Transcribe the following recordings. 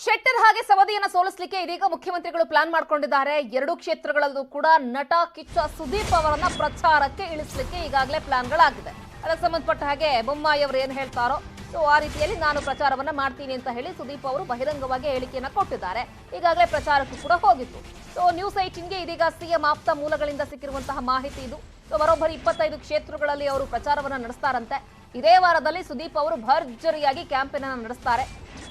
ಶೆಟ್ಟರ್ ಹಾಗೆ ಸವದಿಯನ್ನ ಸೋಲಿಸಲಿಕ್ಕೆ ಇದೀಗ ಮುಖ್ಯಮಂತ್ರಿಗಳು ಪ್ಲಾನ್ ಮಾಡ್ಕೊಂಡಿದ್ದಾರೆ. ಎರಡು ಕ್ಷೇತ್ರಗಳಲ್ಲೂ ಕೂಡ ನಟ ಕಿಚ್ಚ ಸುದೀಪ್ ಅವರನ್ನ ಪ್ರಚಾರಕ್ಕೆ ಇಳಿಸಲಿಕ್ಕೆ ಈಗಾಗಲೇ ಪ್ಲಾನ್ಗಳಾಗಿದೆ. ಅದಕ್ಕೆ ಸಂಬಂಧಪಟ್ಟ ಹಾಗೆ ಬೊಮ್ಮಾಯಿ ಅವರು ಏನು ಹೇಳ್ತಾರೋ ಆ ರೀತಿಯಲ್ಲಿ ನಾನು ಪ್ರಚಾರವನ್ನ ಮಾಡ್ತೀನಿ ಅಂತ ಹೇಳಿ ಸುದೀಪ್ ಅವರು ಬಹಿರಂಗವಾಗಿ ಹೇಳಿಕೆಯನ್ನ ಕೊಟ್ಟಿದ್ದಾರೆ. ಈಗಾಗಲೇ ಪ್ರಚಾರಕ್ಕೂ ಕೂಡ ಹೋಗಿತ್ತು. ನ್ಯೂಸ್ 18ಗೆ ಇದೀಗ ಸಿಎಂ ಆಪ್ತ ಮೂಲಗಳಿಂದ ಸಿಕ್ಕಿರುವಂತಹ ಮಾಹಿತಿ ಇದು. ಬರೋಬ್ಬರಿ 25 ಕ್ಷೇತ್ರಗಳಲ್ಲಿ ಅವರು ಪ್ರಚಾರವನ್ನ ನಡೆಸ್ತಾರಂತೆ. ಇದೇ ವಾರದಲ್ಲಿ ಸುದೀಪ್ ಅವರು ಭರ್ಜರಿಯಾಗಿ ಕ್ಯಾಂಪೇನ್ ಅನ್ನು ನಡೆಸ್ತಾರೆ.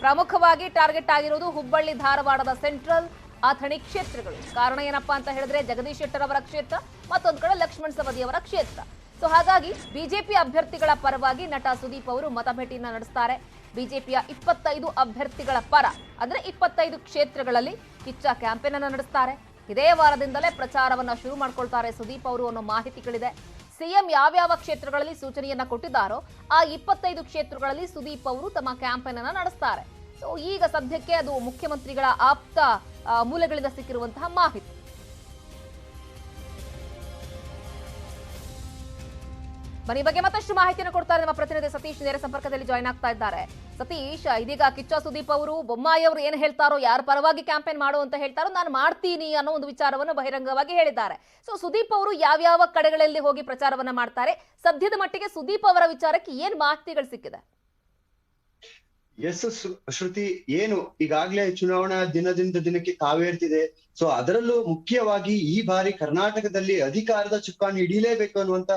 ಪ್ರಮುಖವಾಗಿ ಟಾರ್ಗೆಟ್ ಆಗಿರುವುದು ಹುಬ್ಬಳ್ಳಿ ಧಾರವಾಡದ ಸೆಂಟ್ರಲ್ ಅಥಣಿ ಕ್ಷೇತ್ರಗಳು. ಕಾರಣ ಏನಪ್ಪಾ ಅಂತ ಹೇಳಿದ್ರೆ ಜಗದೀಶ್ ಶೆಟ್ಟರ್ ಅವರ ಕ್ಷೇತ್ರ, ಮತ್ತೊಂದು ಕಡೆ ಲಕ್ಷ್ಮಣ್ ಸವದಿ ಅವರ ಕ್ಷೇತ್ರ. ಹಾಗಾಗಿ ಬಿಜೆಪಿ ಅಭ್ಯರ್ಥಿಗಳ ಪರವಾಗಿ ನಟ ಸುದೀಪ್ ಅವರು ಮತಭೇಟಿಯನ್ನ ನಡೆಸ್ತಾರೆ. ಬಿಜೆಪಿಯ 25 ಅಭ್ಯರ್ಥಿಗಳ ಪರ ಅಂದ್ರೆ 25 ಕ್ಷೇತ್ರಗಳಲ್ಲಿ ಕಿಚ್ಚ ಕ್ಯಾಂಪೇನ್ ಅನ್ನು ನಡೆಸ್ತಾರೆ. ಇದೇ ವಾರದಿಂದಲೇ ಪ್ರಚಾರವನ್ನ ಶುರು ಮಾಡ್ಕೊಳ್ತಾರೆ ಸುದೀಪ್ ಅವರು ಅನ್ನೋ ಮಾಹಿತಿಗಳಿದೆ. ಸಿಎಂ ಯಾವ್ಯಾವ ಕ್ಷೇತ್ರಗಳಲ್ಲಿ ಸೂಚನೆಯನ್ನ ಕೊಟ್ಟಿದ್ದಾರೋ ಆ 25 ಕ್ಷೇತ್ರಗಳಲ್ಲಿ ಸುದೀಪ್ ಅವರು ತಮ್ಮ ಕ್ಯಾಂಪೇನ್ ಅನ್ನ ನಡೆಸ್ತಾರೆ. ಈಗ ಸದ್ಯಕ್ಕೆ ಅದು ಮುಖ್ಯಮಂತ್ರಿಗಳ ಆಪ್ತ ಮೂಲಗಳಿಂದ ಸಿಕ್ಕಿರುವಂತಹ ಮಾಹಿತಿ. ಬನ್ನಿ ಬಗ್ಗೆ ಮತ್ತಷ್ಟು ಮಾಹಿತಿಯನ್ನು ಕೊಡ್ತಾರೆ ನಮ್ಮ ಪ್ರತಿನಿಧಿ ಸತೀಶ್ ನೇರ ಸಂಪರ್ಕದಲ್ಲಿ ಜಾಯ್ನ್ ಆಗ್ತಾ ಇದ್ದಾರೆ. ಸತೀಶ್, ಇದೀಗ ಕಿಚ್ಚ ಸುದೀಪ್ ಅವರು ಬೊಮ್ಮಾಯಿ ಅವರು ಏನ್ ಹೇಳ್ತಾರೋ, ಯಾರ ಪರವಾಗಿ ಕ್ಯಾಂಪೇನ್ ಮಾಡು ಅಂತ ಹೇಳ್ತಾರೋ ನಾನು ಮಾಡ್ತೀನಿ ಅನ್ನೋ ಒಂದು ವಿಚಾರವನ್ನು ಬಹಿರಂಗವಾಗಿ ಹೇಳಿದ್ದಾರೆ. ಸುದೀಪ್ ಅವರು ಯಾವ್ಯಾವ ಕಡೆಗಳಲ್ಲಿ ಹೋಗಿ ಪ್ರಚಾರವನ್ನ ಮಾಡ್ತಾರೆ, ಸದ್ಯದ ಮಟ್ಟಿಗೆ ಸುದೀಪ್ ಅವರ ವಿಚಾರಕ್ಕೆ ಏನ್ ಮಾಹಿತಿಗಳು ಸಿಕ್ಕಿದೆ? ಎಸ್ ಶ್ರುತಿ, ಏನು ಈಗಾಗ್ಲೇ ಚುನಾವಣಾ ದಿನದಿಂದ ದಿನಕ್ಕೆ ಕಾವೇರ್ತಿದೆ. ಅದರಲ್ಲೂ ಮುಖ್ಯವಾಗಿ ಈ ಬಾರಿ ಕರ್ನಾಟಕದಲ್ಲಿ ಅಧಿಕಾರದ ಚುಕ್ಕಾಣಿ ಹಿಡಿಯಲೇಬೇಕು ಅನ್ನುವಂತ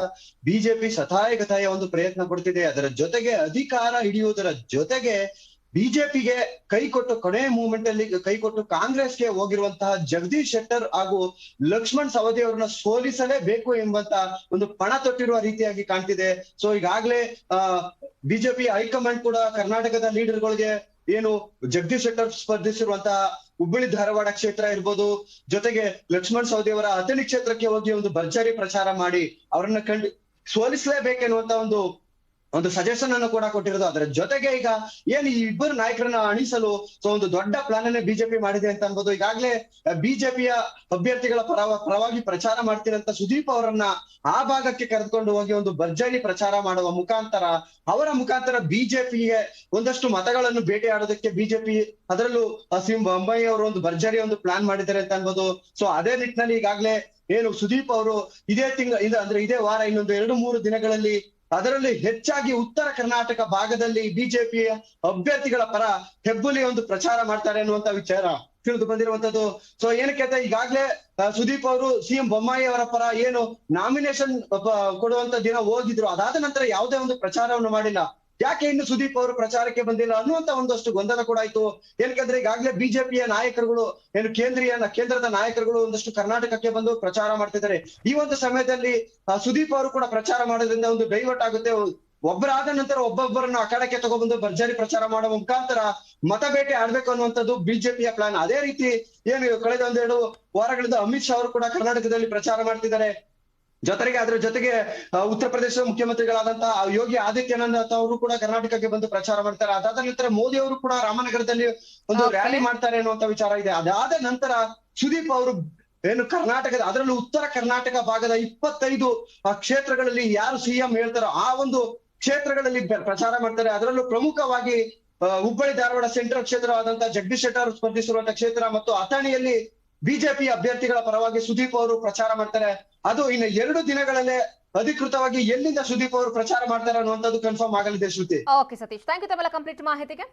ಬಿಜೆಪಿ ಶತಾಯಗತಾಯ ಒಂದು ಪ್ರಯತ್ನ ಪಡ್ತಿದೆ. ಅದರ ಜೊತೆಗೆ ಅಧಿಕಾರ ಹಿಡಿಯುವುದರ ಜೊತೆಗೆ ಬಿಜೆಪಿಗೆ ಕೈಕೊಟ್ಟು ಕೊನೆ ಮೂಮೆಂಟ್ ಅಲ್ಲಿ ಕೈಕೊಟ್ಟು ಕಾಂಗ್ರೆಸ್ಗೆ ಹೋಗಿರುವಂತಹ ಜಗದೀಶ್ ಶೆಟ್ಟರ್ ಹಾಗೂ ಲಕ್ಷ್ಮಣ್ ಸವದಿ ಅವರನ್ನ ಸೋಲಿಸಲೇಬೇಕು ಎಂಬಂತ ಒಂದು ಪಣ ತೊಟ್ಟಿರುವ ರೀತಿಯಾಗಿ ಕಾಣ್ತಿದೆ. ಈಗಾಗ್ಲೇ ಬಿಜೆಪಿ ಹೈಕಮಾಂಡ್ ಕೂಡ ಕರ್ನಾಟಕದ ಲೀಡರ್ಗಳಿಗೆ ಏನು ಜಗದೀಶ್ ಶೆಟ್ಟರ್ ಸ್ಪರ್ಧಿಸಿರುವಂತಹ ಹುಬ್ಬಳ್ಳಿ ಧಾರವಾಡ ಕ್ಷೇತ್ರ ಇರ್ಬೋದು, ಜೊತೆಗೆ ಲಕ್ಷ್ಮಣ್ ಸವದಿ ಅವರ ಅಥಣಿ ಕ್ಷೇತ್ರಕ್ಕೆ ಹೋಗಿ ಒಂದು ಭರ್ಜರಿ ಪ್ರಚಾರ ಮಾಡಿ ಅವರನ್ನ ಸೋಲಿಸಲೇಬೇಕೆನ್ನುವಂತ ಒಂದು ಸಜೆಷನ್ ಅನ್ನು ಕೂಡ ಕೊಟ್ಟಿರೋದು. ಅದರ ಜೊತೆಗೆ ಈಗ ಏನ್ ಈ ಇಬ್ಬರು ನಾಯಕರನ್ನ ಅಣಿಸಲು ಒಂದು ದೊಡ್ಡ ಪ್ಲಾನ್ ಅನ್ನೇ ಬಿಜೆಪಿ ಮಾಡಿದೆ ಅಂತ ಅನ್ಬೋದು. ಈಗಾಗ್ಲೇ ಬಿಜೆಪಿಯ ಅಭ್ಯರ್ಥಿಗಳ ಪರವಾಗಿ ಪ್ರಚಾರ ಮಾಡ್ತಿರಂತ ಸುದೀಪ್ ಅವರನ್ನ ಆ ಭಾಗಕ್ಕೆ ಕರೆದುಕೊಂಡು ಹೋಗಿ ಒಂದು ಭರ್ಜರಿ ಪ್ರಚಾರ ಮಾಡುವ ಮುಖಾಂತರ ಅವರ ಮುಖಾಂತರ ಬಿಜೆಪಿಗೆ ಒಂದಷ್ಟು ಮತಗಳನ್ನು ಬೇಟೆಯಾಡೋದಕ್ಕೆ ಬಿಜೆಪಿ, ಅದರಲ್ಲೂ ಸಿಎಂ ಬೊಮ್ಮಾಯಿ ಅವರು ಒಂದು ಭರ್ಜರಿ ಒಂದು ಪ್ಲಾನ್ ಮಾಡಿದ್ದಾರೆ ಅಂತ ಅನ್ಬೋದು. ಅದೇ ನಿಟ್ಟಿನಲ್ಲಿ ಈಗಾಗ್ಲೇ ಏನು ಸುದೀಪ್ ಅವರು ಇದೇ ವಾರ ಇನ್ನೊಂದು 2-3 ದಿನಗಳಲ್ಲಿ ಅದರಲ್ಲಿ ಹೆಚ್ಚಾಗಿ ಉತ್ತರ ಕರ್ನಾಟಕ ಭಾಗದಲ್ಲಿ ಬಿಜೆಪಿಯ ಅಭ್ಯರ್ಥಿಗಳ ಪರ ಹೆಬ್ಬುಲಿ ಒಂದು ಪ್ರಚಾರ ಮಾಡ್ತಾರೆ ಅನ್ನುವಂತ ವಿಚಾರ ತಿಳಿದು ಬಂದಿರುವಂತದ್ದು. ಏನಕ್ಕೆ ಈಗಾಗ್ಲೇ ಸುದೀಪ್ ಅವರು ಸಿಎಂ ಬೊಮ್ಮಾಯಿ ಅವರ ಪರ ಏನು ನಾಮಿನೇಷನ್ ಕೊಡುವಂತ ದಿನ ಹೋಗಿದ್ರು, ಅದಾದ ನಂತರ ಯಾವುದೇ ಒಂದು ಪ್ರಚಾರವನ್ನು ಮಾಡಿಲ್ಲ. ಯಾಕೆ ಇನ್ನು ಸುದೀಪ್ ಅವರು ಪ್ರಚಾರಕ್ಕೆ ಬಂದಿಲ್ಲ ಅನ್ನುವಂತ ಒಂದಷ್ಟು ಗೊಂದಲ ಕೂಡ ಆಯ್ತು. ಏನಕ್ಕಂದ್ರೆ ಈಗಾಗ್ಲೇ ಬಿಜೆಪಿಯ ನಾಯಕರುಗಳು ಏನು ಕೇಂದ್ರದ ನಾಯಕರುಗಳು ಒಂದಷ್ಟು ಕರ್ನಾಟಕಕ್ಕೆ ಬಂದು ಪ್ರಚಾರ ಮಾಡ್ತಿದ್ದಾರೆ. ಈ ಒಂದು ಸಮಯದಲ್ಲಿ ಸುದೀಪ್ ಅವರು ಕೂಡ ಪ್ರಚಾರ ಮಾಡೋದ್ರಿಂದ ಒಂದು ಡೈವರ್ಟ್ ಆಗುತ್ತೆ. ಒಬ್ಬರಾದ ನಂತರ ಒಬ್ಬೊಬ್ಬರನ್ನು ಅಖಾಡಕ್ಕೆ ತಗೊಬಂದು ಭರ್ಜರಿ ಪ್ರಚಾರ ಮಾಡುವ ಮುಖಾಂತರ ಮತಬೇಟೆ ಆಡ್ಬೇಕು ಅನ್ನುವಂಥದ್ದು ಬಿಜೆಪಿಯ ಪ್ಲಾನ್. ಅದೇ ರೀತಿ ಏನು ಕಳೆದ 1-2 ವಾರಗಳಿಂದ ಅಮಿತ್ ಶಾ ಅವರು ಕೂಡ ಕರ್ನಾಟಕದಲ್ಲಿ ಪ್ರಚಾರ ಮಾಡ್ತಿದ್ದಾರೆ. ಅದರ ಜೊತೆಗೆ ಉತ್ತರ ಪ್ರದೇಶದ ಮುಖ್ಯಮಂತ್ರಿಗಳಾದಂತಹ ಯೋಗಿ ಆದಿತ್ಯನಾಥ್ ಅವರು ಕೂಡ ಕರ್ನಾಟಕಕ್ಕೆ ಬಂದು ಪ್ರಚಾರ ಮಾಡ್ತಾರೆ. ಅದಾದ ನಂತರ ಮೋದಿ ಅವರು ಕೂಡ ರಾಮನಗರದಲ್ಲಿ ಒಂದು ರ್ಯಾಲಿ ಮಾಡ್ತಾರೆ ಅನ್ನುವಂತ ವಿಚಾರ ಇದೆ. ಅದಾದ ನಂತರ ಸುದೀಪ್ ಅವರು ಏನು ಕರ್ನಾಟಕದ, ಅದರಲ್ಲೂ ಉತ್ತರ ಕರ್ನಾಟಕ ಭಾಗದ 25 ಕ್ಷೇತ್ರಗಳಲ್ಲಿ ಯಾರು ಸಿಎಂ ಹೇಳ್ತಾರೋ ಆ ಒಂದು ಕ್ಷೇತ್ರಗಳಲ್ಲಿ ಪ್ರಚಾರ ಮಾಡ್ತಾರೆ. ಅದರಲ್ಲೂ ಪ್ರಮುಖವಾಗಿ ಹುಬ್ಬಳ್ಳಿ ಧಾರವಾಡ ಸೆಂಟ್ರಲ್ ಕ್ಷೇತ್ರವಾದಂತಹ ಜಗದೀಶ್ ಶೆಟ್ಟರ್ ಸ್ಪರ್ಧಿಸಿರುವಂತಹ ಕ್ಷೇತ್ರ ಮತ್ತು ಅಥಣಿಯಲ್ಲಿ ಬಿಜೆಪಿ ಅಭ್ಯರ್ಥಿಗಳ ಪರವಾಗಿ ಸುದೀಪ್ ಅವರು ಪ್ರಚಾರ ಮಾಡ್ತಾರೆ. ಅದು ಇನ್ನು 2 ದಿನಗಳಲ್ಲೇ ಅಧಿಕೃತವಾಗಿ ಎಲ್ಲಿಂದ ಸುದೀಪ್ ಅವರು ಪ್ರಚಾರ ಮಾಡ್ತಾರೆ ಅನ್ನುವಂಥದ್ದು ಕನ್ಫರ್ಮ್ ಆಗಲಿದೆ ಶ್ರುತಿ. ಓಕೆ ಸತೀಶ್, ಥ್ಯಾಂಕ್ ಯು ತಮ್ಮೆಲ್ಲ ಕಂಪ್ಲೀಟ್ ಮಾಹಿತಿಗೆ.